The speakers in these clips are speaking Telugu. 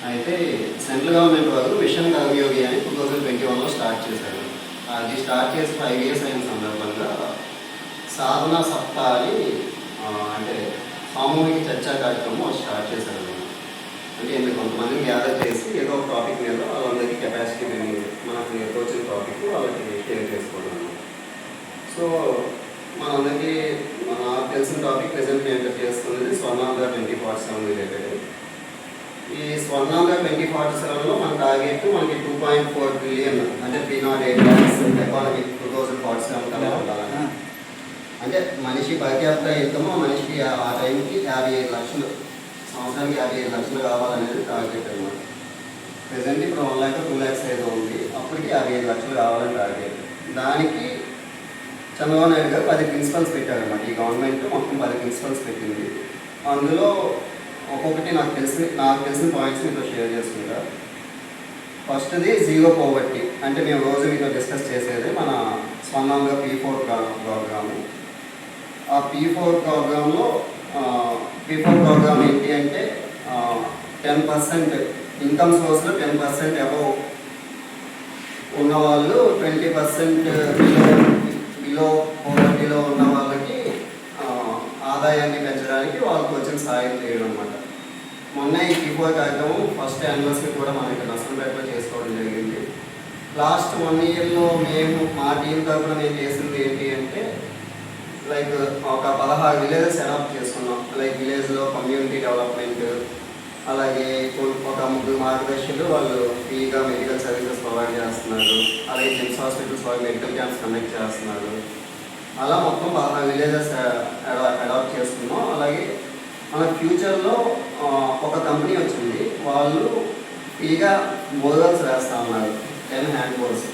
అయితే సెంట్రల్ గవర్నమెంట్ వాళ్ళు మిషన్ కర్మయోగి అని 2021లో స్టార్ట్ చేశారు. అది స్టార్ట్ చేసి 5 years అయిన సందర్భంగా సాధనా సప్తా అని అంటే సామూహిక చర్చా కార్యక్రమం స్టార్ట్ చేశారు. అంటే కొంతమందిని గ్యాదర్ చేసి ఏదో ఒక టాపిక్ మీద వాళ్ళందరికీ కెపాసిటీ బిల్డింగ్ మనకు వచ్చిన టాపిక్ వాళ్ళకి షేర్ చేసుకోవడం. సో మనందరికీ నాకు తెలిసిన టాపిక్ ప్రెజెంట్ నేను చేస్తున్నది స్వర్ణాంధ్ర 2047 రిలేటెడ్. ఈ స్వర్ణాంధ్ర 2047లో మన టార్గెట్ మనకి 2.4 ట్రిలియన్ అంటే 308 lakhs ఎకానమీ 2047 కల్లా ఉండాలని. అంటే మనిషి పర్యాప్త ఇన్కమ్ మనిషికి ఆ టైంకి 55 లక్షలు, సంవత్సరానికి 55 లక్షలు కావాలనేది టార్గెట్ అనమాట. ప్రెజెంట్ ఇప్పుడు 1 lakh 2 lakhs ఏదో ఉంది, అప్పటికి 55 లక్షలు కావాలని టార్గెట్. దానికి చంద్రబాబు నాయుడు గారు 10 ప్రిన్సిపల్స్ పెట్టారనమాట. ఈ గవర్నమెంట్ మొత్తం 10 ప్రిన్సిపల్స్ పెట్టింది. అందులో ఒక్కొక్కటి నాకు తెలిసిన పాయింట్స్ మీతో షేర్ చేసుకుంటా. ఫస్ట్ది జీరో పోవర్టీ. అంటే మేము రోజు మీతో డిస్కస్ చేసేది మన స్వర్ణాంధ్ర P4 ప్రోగ్రాము. ఆ P4 ప్రోగ్రాంలో P4 ప్రోగ్రామ్ ఏంటి అంటే 10% ఇన్కమ్ సోర్స్లో 10% అబవ్ ఉన్నవాళ్ళు 20% బిలో పోవర్టీలో ఉన్న వాళ్ళకి ఆదాయాన్ని పెంచడానికి వాళ్ళకి వచ్చిన సాయం చేయడం అనమాట. మొన్న ఈ P4 కార్యక్రమం ఫస్ట్ యానివర్సరీ కూడా మనం ఇక్కడ నర్సంపేటలో చేసుకోవడం జరిగింది. లాస్ట్ 1 yearలో మేము మా టీం తరఫున మేము చేసింది ఏంటి అంటే లైక్ ఒక 16 విలేజెస్ అడాప్ట్ చేసుకున్నాం. లైక్ విలేజ్లో కమ్యూనిటీ డెవలప్మెంట్, అలాగే ఒక 3 మార్గదర్శులు వాళ్ళు ఫ్రీగా మెడికల్ సర్వీసెస్ ప్రొవైడ్ చేస్తున్నారు. అలాగే జెమ్స్ హాస్పిటల్స్ వాళ్ళు మెడికల్ క్యాంప్స్ కండక్ట్ చేస్తున్నారు. అలా మొత్తం 16 విలేజెస్ అడాప్ట్ చేసుకున్నాం. అలాగే మన ఫ్యూచర్లో ఒక కంపెనీ వచ్చింది, వాళ్ళు ఫ్రీగా బోర్వెల్స్ వేస్తూ ఉన్నారు, 10 హ్యాండ్ బోర్స్.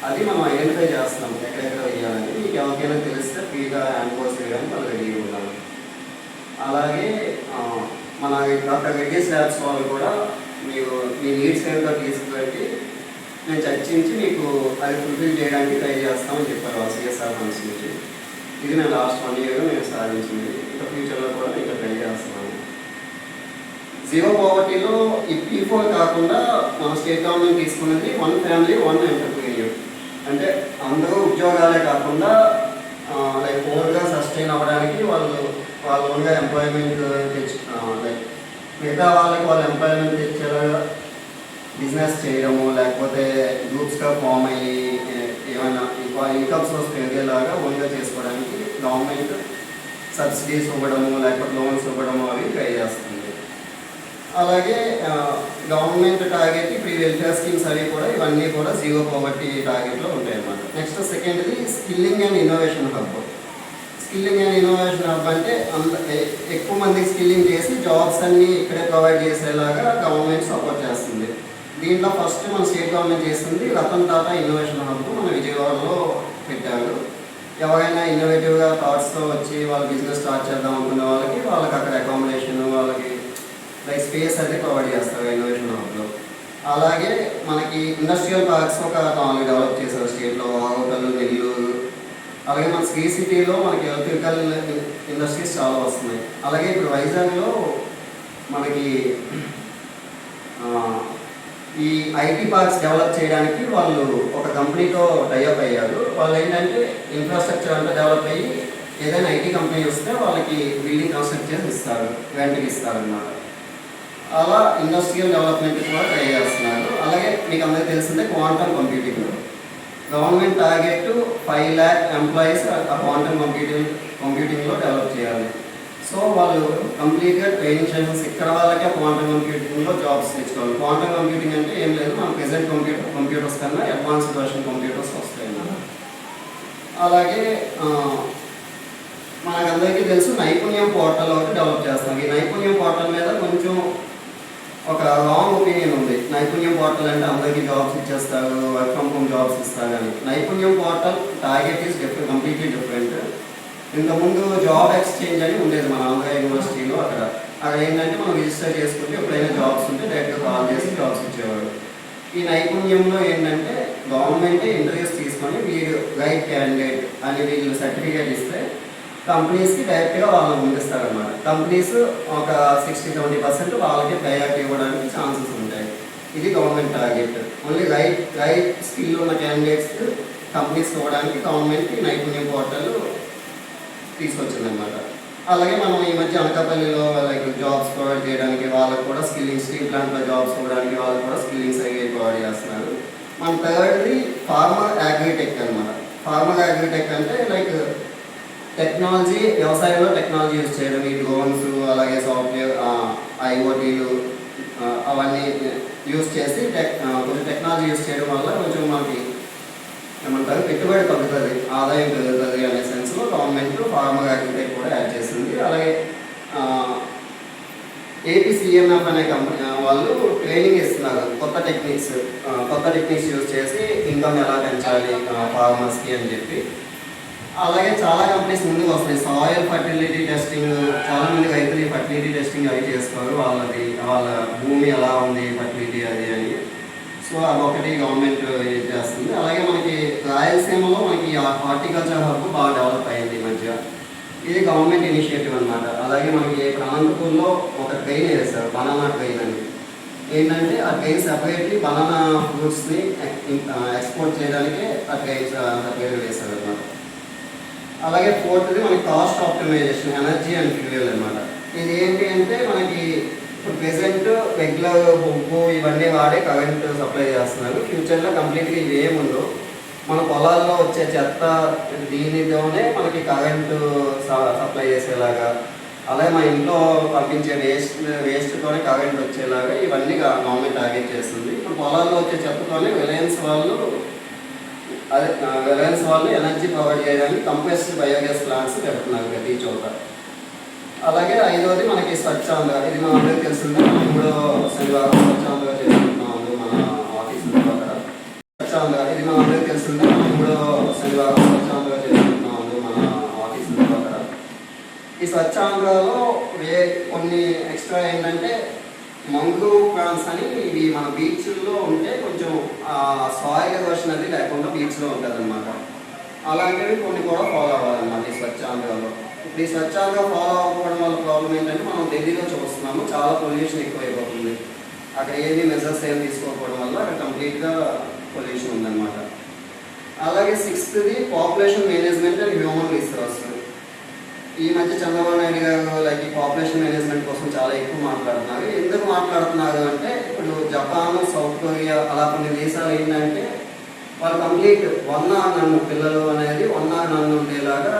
అది మనం ఐడెంటిఫై చేస్తున్నాం ఎక్కడెక్కడ వేయాలని. మీకు ఎవరికైనా తెలిస్తే ఫ్రీగా హ్యాండ్ బోర్స్ వేయడానికి వాళ్ళు రెడీగా ఉన్నారు. అలాగే మన డాక్టర్ రెడ్డి ల్యాబ్స్ వాళ్ళు కూడా మీరు మీ నీడ్స్ ఏంటో తీసుకుపెట్టి మేము చర్చించి మీకు అది ఫుల్ఫిల్ చేయడానికి ట్రై చేస్తామని చెప్పారు CSR ఫండ్స్ నుంచి. ఇది నేను లాస్ట్ 1 year మేము సాధించింది. ఇంకా ఫ్యూచర్లో కూడా ఇంకా ట్రై చేస్తున్నాను. జీరో పోవర్టీలో ఈ P4 కాకుండా మన స్టేట్ గవర్నమెంట్ తీసుకున్నది 1 family 1 ఎంటర్ప్రీనియర్. అంటే అందరూ ఉద్యోగాలే కాకుండా లైక్ ఓన్గా సస్టైన్ అవ్వడానికి వాళ్ళు ఓన్గా ఎంప్లాయ్మెంట్ లైక్ మిగతా వాళ్ళకి వాళ్ళు ఎంప్లాయ్మెంట్ తెచ్చేలాగా బిజినెస్ చేయడము, లేకపోతే గ్రూప్స్గా ఫామ్ అయ్యి ఏమైనా ఇన్కమ్ సోర్స్ పెరిగేలాగా ఓన్గా చేసుకోవడానికి గవర్నమెంట్ సబ్సిడీస్ ఇవ్వడము, లేకపోతే లోన్స్ ఇవ్వడము అవి ట్రై చేస్తుంది. అలాగే గవర్నమెంట్ టార్గెట్ ఇప్పుడు వెల్ఫేర్ స్కీమ్స్ అవి కూడా ఇవన్నీ కూడా జీరో పోవర్టీ టార్గెట్లో ఉంటాయి అన్నమాట. నెక్స్ట్ సెకండ్ది skilling and innovation hub. Skilling and innovation hub అంటే ఎక్కువ మందికి స్కిల్లింగ్ చేసి జాబ్స్ అన్నీ ఇక్కడే ప్రొవైడ్ చేసేలాగా గవర్నమెంట్ సపోర్ట్ చేస్తుంది. దీంట్లో ఫస్ట్ మన స్టేట్ గవర్నమెంట్ చేస్తుంది రతన్ టాటా ఇన్నోవేషన్ హబ్ మన విజయవాడలో పెట్టారు. ఎవరైనా ఇన్నోవేటివ్గా థాట్స్తో వచ్చి వాళ్ళు బిజినెస్ స్టార్ట్ చేద్దాం అనుకునే వాళ్ళకి అక్కడ అకామిడేషన్, వాళ్ళకి లైక్ స్పేస్ అయితే ప్రొవైడ్ చేస్తారు ఇన్నోవేషన్ హబ్లో. అలాగే మనకి ఇండస్ట్రియల్ పార్క్స్ ఒక 4 డెవలప్ చేశారు స్టేట్లో, ఆగోటల్, నెల్లూరు. అలాగే మన శ్రీ సిటీలో మనకి ఎలక్ట్రికల్ ఇండస్ట్రీస్ చాలా వస్తున్నాయి. అలాగే ఇప్పుడు వైజాగ్లో మనకి ఈ ఐటీ పార్క్స్ డెవలప్ చేయడానికి వాళ్ళు ఒక కంపెనీతో టైఅప్ అయ్యారు. వాళ్ళు ఏంటంటే ఇన్ఫ్రాస్ట్రక్చర్ అంతా డెవలప్ అయ్యి ఏదైనా ఐటీ కంపెనీ వస్తే వాళ్ళకి బిల్డింగ్ కన్స్ట్రక్ట్ చేసి ఇస్తారు, రెంట్కి ఇస్తారు అన్నమాట. అలా ఇండస్ట్రియల్ డెవలప్మెంట్ కూడా ట్రై చేస్తున్నారు. అలాగే మీకు అందరికీ తెలిసిందే quantum computing. Government target 5 lakh employees ఆ క్వాంటమ్ కంప్యూటింగ్లో డెవలప్ చేయాలి. సో వాళ్ళు కంప్లీట్గా ట్రైనింగ్ సెషన్స్ ఇక్కడ వాళ్ళకే క్వాంటమ్ కంప్యూటింగ్లో జాబ్స్ తెచ్చుకోవాలి. క్వాంటమ్ కంప్యూటింగ్ అంటే ఏం లేదు, మన ప్రెజెంట్ కంప్యూటర్స్ కన్నా అడ్వాన్స్డ్ వర్షన్ కంప్యూటర్స్ వస్తాయి అన్నమాట. అలాగే మనకందరికీ తెలుసు నైపుణ్యం పోర్టల్ ఒకటి డెవలప్ చేస్తాం. ఈ నైపుణ్యం పోర్టల్ మీద కొంచెం ఒక రాంగ్ ఒపీనియన్ ఉంది. నైపుణ్యం పోర్టల్ అంటే అందరికీ జాబ్స్ ఇచ్చేస్తారు, వర్క్ ఫ్రమ్ హోమ్ జాబ్స్ ఇస్తారు అని. నైపుణ్యం portal target is completely different. ఇంతకుముందు జాబ్ ఎక్స్చేంజ్ అని ఉండేది మన ఆంధ్ర యూనివర్సిటీలో. అక్కడ ఏంటంటే మనం రిజిస్టర్ చేసుకుంటే ఎప్పుడైనా జాబ్స్ ఉంటే డైరెక్ట్గా కాల్ చేసి జాబ్స్ ఇచ్చేవాడు. ఈ నైపుణ్యంలో ఏంటంటే గవర్నమెంటే ఇంటర్వ్యూస్ తీసుకొని వీరు రైట్ క్యాండిడేట్ అని వీళ్ళు సర్టిఫికేట్ ఇస్తే కంపెనీస్కి డైరెక్ట్గా వాళ్ళని పంపిస్తారనమాట. కంపెనీస్ ఒక 60-70% వాళ్ళకి ప్రయారిటీ ఇవ్వడానికి ఛాన్సెస్ ఉంటాయి. ఇది government target. Only right skill ఉన్న క్యాండిడేట్స్ కంపెనీస్ ఇవ్వడానికి గవర్నమెంట్ నైపుణ్యం పోర్టల్ తీసుకొచ్చిందనమాట. అలాగే మనం ఈ మధ్య అనకాపల్లిలో లైక్ జాబ్స్ ప్రొవైడ్ చేయడానికి వాళ్ళకు కూడా స్కిల్లింగ్, స్టీల్ ప్లాంట్లో జాబ్స్ ఇవ్వడానికి వాళ్ళకు కూడా స్కిల్లింగ్ సర్టిఫికేట్ ప్రొవైడ్ చేస్తున్నారు. మన థర్డ్ది ఫార్మర్ అగ్రిటెక్ అనమాట. ఫార్మర్ అగ్రిటెక్ అంటే లైక్ టెక్నాలజీ, వ్యవసాయంలో టెక్నాలజీ యూజ్ చేయడం, ఈ డ్రోన్స్ అలాగే సాఫ్ట్వేర్, ఐఓటీలు అవన్నీ యూజ్ చేసి కొంచెం టెక్నాలజీ యూజ్ చేయడం వల్ల కొంచెం మనకి ఏమంటారు పెట్టుబడి తగ్గుతుంది, ఆదాయం పెరుగుతుంది అనే సెన్స్లో గవర్నమెంట్ ఫార్మర్ అగ్రిటెక్ కూడా యాడ్ చేసింది. అలాగే ఏపీసీఎంఎఫ్ అనే కంపెనీ వాళ్ళు ట్రైనింగ్ ఇస్తున్నారు కొత్త టెక్నిక్స్ యూజ్ చేసి ఇన్కమ్ ఎలా పెంచాలి ఫార్మర్స్కి అని చెప్పి. అలాగే చాలా కంపెనీస్ ముందుకు వస్తాయి. సాయిల్ ఫర్టిలిటీ టెస్టింగ్, చాలామంది రైతులు ఈ ఫర్టిలిటీ టెస్టింగ్ అవి చేసుకోరు, వాళ్ళ భూమి ఎలా ఉంది ఫర్టిలిటీ అది అని. సో అదొకటి గవర్నమెంట్ ఇది చేస్తుంది. అలాగే మనకి రాయలసీమలో మనకి హార్టికల్చర్ హబ్ బాగా డెవలప్ అయ్యింది ఈ మధ్య. ఇది గవర్నమెంట్ ఇనిషియేటివ్ అనమాట. అలాగే మనకి అనంతపూర్లో ఒక ట్రైన్ వేస్తారు, బనానా ట్రైన్ అని. ఏంటంటే ఆ ట్రైన్ సెపరేట్లీ బనానా ఫ్రూట్స్ని ఎక్స్పోర్ట్ చేయడానికి ఆ ట్రైన్ సెపరేట్గా వేస్తారు అనమాట. అలాగే ఫోర్త్ది మనకి cost optimization, energy and fuel అనమాట. ఇది ఏంటి అంటే మనకి ఇప్పుడు ప్రెసెంట్ రెగ్యులర్ బొగ్గు ఇవన్నీ వాడే కరెంట్ సప్లై చేస్తున్నారు. ఫ్యూచర్లో కంప్లీట్గా ఇవి ఏముందో మన పొలాల్లో వచ్చే చెత్త దీనితోనే మనకి కరెంటు సప్లై చేసేలాగా, అలాగే మన ఇంట్లో పంపించే వేస్ట్తోనే కరెంట్ వచ్చేలాగా ఇవన్నీ గవర్నమెంట్ టార్గెట్ చేస్తుంది. ఇప్పుడు పొలాల్లో వచ్చే చెత్తతోనే రిలయన్స్ వాళ్ళు ఎనర్జీ ప్రొవైడ్ చేయడానికి కంప్రెస్డ్ బయోగ్యాస్ ప్లాంట్స్ పెడుతున్నారు ప్రతి చోట. అలాగే ఐదవది మనకి స్వచ్ఛాంధ్ర. ఇది మన అందరికీ తెలిసిందే, మనం కూడా శనివారం స్వచ్ఛాంధ్ర చేసుకుంటున్నాము మన ఆఫీస్ అక్కడ. ఇది మన అందరికీ తెలిసిందే, మనం కూడా శనివారం స్వచ్ఛాంధ్ర చేసుకుంటున్నాము మన ఆఫీస్ అక్కడ. ఈ స్వచ్ఛాంధ్రలో కొన్ని ఎక్స్ట్రా ఏంటంటే మంగ్రూవ్ ప్లాంట్స్ అని, ఇవి మన బీచ్ల్లో ఉంటే కొంచెం సాయిల్ ఎరోషన్ అది లేకుండా బీచ్లో ఉంటుంది అనమాట. అలాంటివి కొన్ని కూడా ఫాలో అవ్వాలన్నమాట ఈ స్వచ్ఛాంధ్రలో. ఇప్పుడు ఈ స్వచ్ఛాంధ్ర ఫాలో అవ్వడం వల్ల ప్రాబ్లం ఏంటంటే మనం ఢిల్లీలో చూస్తున్నాము, చాలా పొల్యూషన్ ఎక్కువైపోతుంది. అక్కడ ఏది మెజర్స్ ఏమి తీసుకోకపోవడం వల్ల అక్కడ కంప్లీట్గా పొల్యూషన్ ఉందన్నమాట. అలాగే సిక్స్త్ది population management and human resource. ఈ మధ్య చంద్రబాబు నాయుడు గారు లైక్ ఈ పాపులేషన్ మేనేజ్మెంట్ కోసం చాలా ఎక్కువ మాట్లాడుతున్నారు. ఎందుకు మాట్లాడుతున్నారు అంటే ఇప్పుడు జపాన్, సౌత్ కొరియా అలా కొన్ని దేశాలు ఏంటంటే వాళ్ళు కంప్లీట్ నన్ను పిల్లలు అనేది నన్ను ఉండేలాగా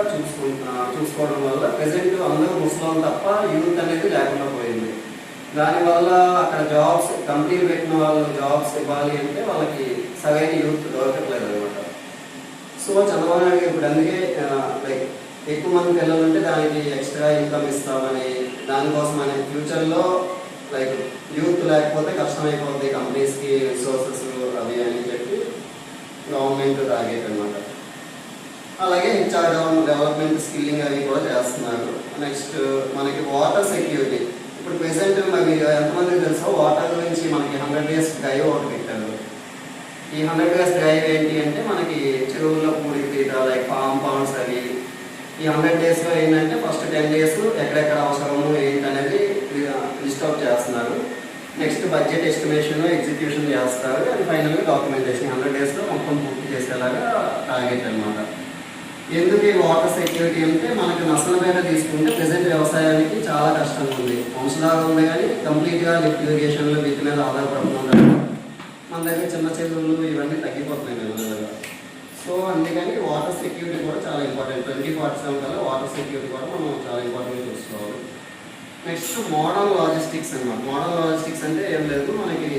చూసుకోవడం వల్ల ప్రెసెంట్ అందరూ ముస్లిం తప్ప యూత్ అనేది లేకుండా పోయింది. దానివల్ల అక్కడ జాబ్స్ కంపెనీలు పెట్టిన వాళ్ళు జాబ్స్ ఇవ్వాలి అంటే వాళ్ళకి సరైన యూత్ దొరకట్లేదు అనమాట. సో చంద్రబాబు నాయుడు ఇప్పుడు అందుకే లైక్ ఎక్కువ మంది పిల్లలు ఉంటే దానికి ఎక్స్ట్రా ఇన్కమ్ ఇస్తామని, దానికోసం అనే ఫ్యూచర్లో లైక్ యూత్ లేకపోతే కష్టమైపోతుంది కంపెనీస్కి రిసోర్సెస్ అవి అని చెప్పి గవర్నమెంట్ టార్గెట్ అనమాట. అలాగే హెచ్ఆర్ డెవలప్మెంట్, స్కిల్లింగ్ అవి కూడా చేస్తున్నారు. నెక్స్ట్ మనకి వాటర్ సెక్యూరిటీ. ఇప్పుడు ప్రెసెంట్ మరి ఎంతమందికి తెలుసో వాటర్ గురించి మనకి 100 days డ్రైవ్ ఒకటి పెట్టారు. ఈ 100 days డ్రైవ్ ఏంటి అంటే మనకి చెరువుల్లో పూడి తీట లైక్ పాండ్స్ అవి. ఈ 100 daysలో ఏంటంటే ఫస్ట్ 10 days ఎక్కడెక్కడ అవసరము ఏంటనేది లిస్ట్ అవుట్ చేస్తున్నారు. నెక్స్ట్ బడ్జెట్ ఎస్టిమేషన్, ఎగ్జిక్యూషన్ చేస్తారు. అండ్ ఫైనల్గా డాక్యుమెంటేషన్ 100 daysలో మొత్తం పూర్తి చేసేలాగా టార్గెట్ అనమాట. ఎందుకు ఈ వాటర్ సెక్యూరిటీ అంటే మనకి నష్టపేట తీసుకుంటే ప్రెసెంట్ వ్యవసాయానికి చాలా కష్టంగా ఉంది. వంశధార ఉంది కానీ కంప్లీట్గా లిఫ్ట్ ఇరిగేషన్లు వీటి మీద ఆధారపడుతున్నాం కదా. మన దగ్గర చిన్న చెరువులు ఇవన్నీ తగ్గిపోతున్నాయి మెల్లగా. సో అందుకని వాటర్ సెక్యూరిటీ కూడా చాలా ఇంపార్టెంట్. 2047 కల్లా వాటర్ సెక్యూరిటీ కూడా మనం చాలా ఇంపార్టెంట్గా చూసుకోవాలి. నెక్స్ట్ మోడల్ లాజిస్టిక్స్ అనమాట. మోడల్ లాజిస్టిక్స్ అంటే ఏం లేదు, మనకి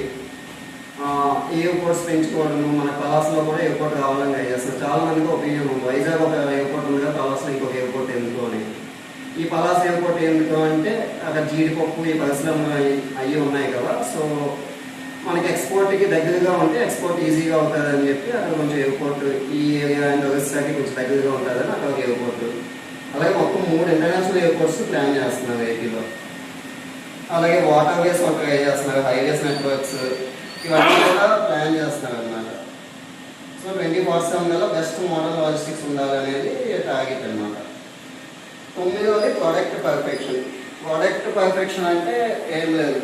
ఎయిర్పోర్ట్స్ పెంచుకోవడము. మన కళాస్లో కూడా ఎయిర్పోర్ట్ కావాలని ట్రై చేస్తాం. చాలా మందికి ఒపీనియన్ ఉంది, వైజాగ్ ఒక ఎయిర్పోర్ట్ ఉంది కదా, కళాస్లో ఇంకొక ఎయిర్పోర్ట్ ఎందుకు అని. ఈ పలాస్ ఎయిర్పోర్ట్ ఎందుకు అంటే అక్కడ జీడిపప్పు ఈ పరిశ్రమలు అవి ఉన్నాయి కదా. సో మనకి ఎక్స్పోర్ట్కి దగ్గరగా ఉంటే ఎక్స్పోర్ట్ ఈజీగా అవుతుంది అని చెప్పి అక్కడ కొంచెం ఎయిర్పోర్ట్ ఈ ఏరియా అండ్ ఒరిస్సాకి కొంచెం దగ్గరగా ఉంటుందని అక్కడ ఒక ఎయిర్పోర్ట్. అలాగే మొత్తం 3 ఇంటర్నేషనల్ ఎయిర్పోర్ట్స్ ప్లాన్ చేస్తున్నారు ఏపీలో. అలాగే వాటర్ వేస్ ఒక ట్రై చేస్తున్నారు, హైవేస్ నెట్వర్క్స్ ఇవన్నీ కూడా ప్లాన్ చేస్తున్నారు అన్నమాట. సో 2047 బెస్ట్ మోడల్ లాజిస్టిక్స్ ఉండాలనేది టార్గెట్ అనమాట. 9వది ప్రోడక్ట్ పర్ఫెక్షన్. ప్రోడక్ట్ పర్ఫెక్షన్ అంటే ఏం లేదు,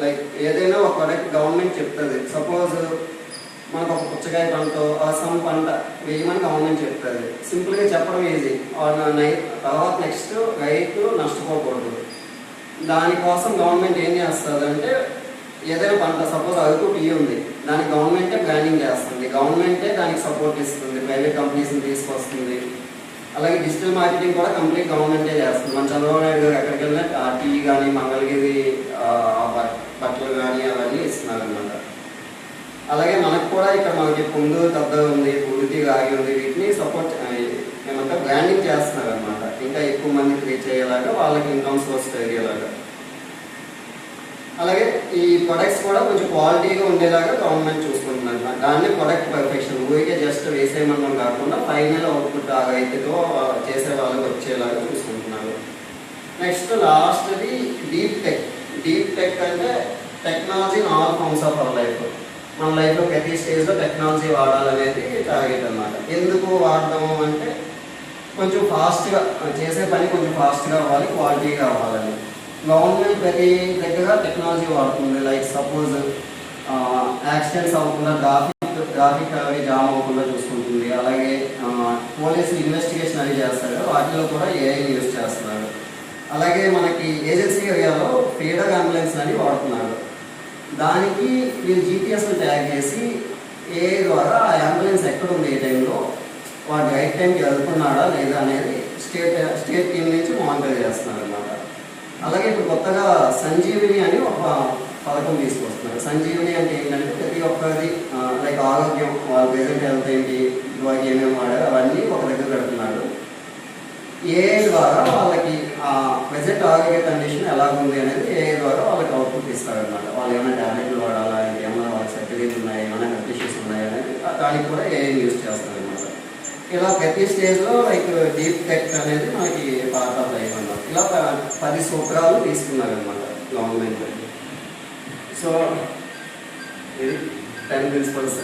లైక్ ఏదైనా ఒక ప్రోడక్ట్ గవర్నమెంట్ చెప్తుంది. సపోజ్ మనకు ఒక పుచ్చకాయ పంట సమ్ పంట వేయమని గవర్నమెంట్ చెప్తుంది. సింపుల్గా చెప్పడం ఈజీ. తర్వాత నెక్స్ట్ రైతు నష్టపోకూడదు. దానికోసం గవర్నమెంట్ ఏం చేస్తుంది అంటే ఏదైనా పంట సపోజ్ అరకు టీ ఉంది, దానికి గవర్నమెంటే బ్రాండింగ్ చేస్తుంది, గవర్నమెంటే దానికి సపోర్ట్ ఇస్తుంది, ప్రైవేట్ కంపెనీస్ని తీసుకొస్తుంది. అలాగే డిజిటల్ మార్కెటింగ్ కూడా కంప్లీట్ గవర్నమెంటే చేస్తుంది. మన చంద్రబాబు నాయుడు గారు ఎక్కడికి వెళ్ళినా టీ కానీ మంగళగిరి బట్టలు కానీ అవన్నీ ఇస్తున్నారు అనమాట. అలాగే మనకు కూడా ఇక్కడ మనకి పొందు దద్ద ఉంది, ఉడితి రాగి ఉంది, వీటిని సపోర్ట్ ఏమంటే బ్రాండింగ్ చేస్తున్నారు అనమాట. ఇంకా ఎక్కువ మందికి రీచ్ అయ్యేలాగా, వాళ్ళకి ఇన్కమ్ సోర్స్ పెరిగేలాగా. అలాగే ఈ ప్రొడక్ట్స్ కూడా కొంచెం క్వాలిటీగా ఉండేలాగా గవర్నమెంట్ చూసుకుంటున్నారు. దాన్ని ప్రొడక్ట్ పర్ఫెక్షన్. ఊరికే జస్ట్ వేసేయమనం కాకుండా ఫైనల్ అవుట్పుట్ ఆ రైతుతో చేసే వాళ్ళకి వచ్చేలాగా చూసుకుంటున్నారు. నెక్స్ట్ లాస్ట్ది డీప్ టెక్. డీప్ టెక్ అంటే technology in all forms of our life. మన లైఫ్లో ప్రతి స్టేజ్లో టెక్నాలజీ వాడాలనేది టార్గెట్ అన్నమాట. ఎందుకు వాడదాము అంటే కొంచెం ఫాస్ట్గా చేసే పని కొంచెం ఫాస్ట్గా అవ్వాలి, క్వాలిటీగా అవ్వాలని. గవర్నమెంట్ ప్రతి దగ్గర టెక్నాలజీ వాడుతుంది. లైక్ సపోజ్ యాక్సిడెంట్స్ అవ్వకుండా ట్రాఫిక్ అవి జామ్ అవ్వకుండా చూసుకుంటుంది. అలాగే పోలీసులు ఇన్వెస్టిగేషన్ అవి చేస్తారు, వాటిలో కూడా ఏఐ యూజ్ చేస్తున్నారు. అలాగే మనకి ఏజెన్సీ ఏరియాలో ఫీడర్ అంబులెన్స్ అని వాడుతున్నారు. దానికి వీళ్ళు జీపీఎస్ని ట్యాగ్ చేసి ఏఐ ద్వారా ఆ అంబులెన్స్ ఎక్కడ ఉంది, ఏ టైంలో వాడు రైట్ టైంకి వెళ్తున్నాడా లేదా అనేది స్టేట్ టీం నుంచి మానిటర్ చేస్తున్నారు అన్నమాట. అలాగే ఇప్పుడు కొత్తగా సంజీవిని అని ఒక పథకం తీసుకొస్తున్నారు. సంజీవిని అంటే ఏంటంటే ప్రతి ఒక్కరి లైక్ ఆరోగ్యం, వాళ్ళ ప్రెజెంట్ హెల్త్ ఏంటి, ఇవాళ ఏమేమి వాడారు అవన్నీ ఒక దగ్గర పెడుతున్నాడు. ఏఐ ద్వారా వాళ్ళకి ఆ ప్రెజెంట్ ఆరోగ్య కండిషన్ ఎలాగుంది అనేది ఏఐ ద్వారా వాళ్ళకి అవుట్పుట్ ఇస్తారనమాట. వాళ్ళు ఏమైనా ట్యాబ్లెట్లు వాడాలా, ఏమైనా వాళ్ళకి సర్జరీలు ఉన్నాయి, ఏమైనా హెల్త్ ఇష్యూస్ ఉన్నాయి అనేది దానికి కూడా ఏఐ యూజ్ చేస్తారనమాట. ఇలా ప్రతి స్టేజ్లో లైక్ డీప్ టెక్ అనేది మనకి పార్ట్ ఆఫ్ లైఫ్ అన్నమాట. ఇలా 10 సూత్రాలు తీసుకున్నారనమాట గవర్నమెంట్. సో ఇది 10 ప్రిన్సిపల్స్.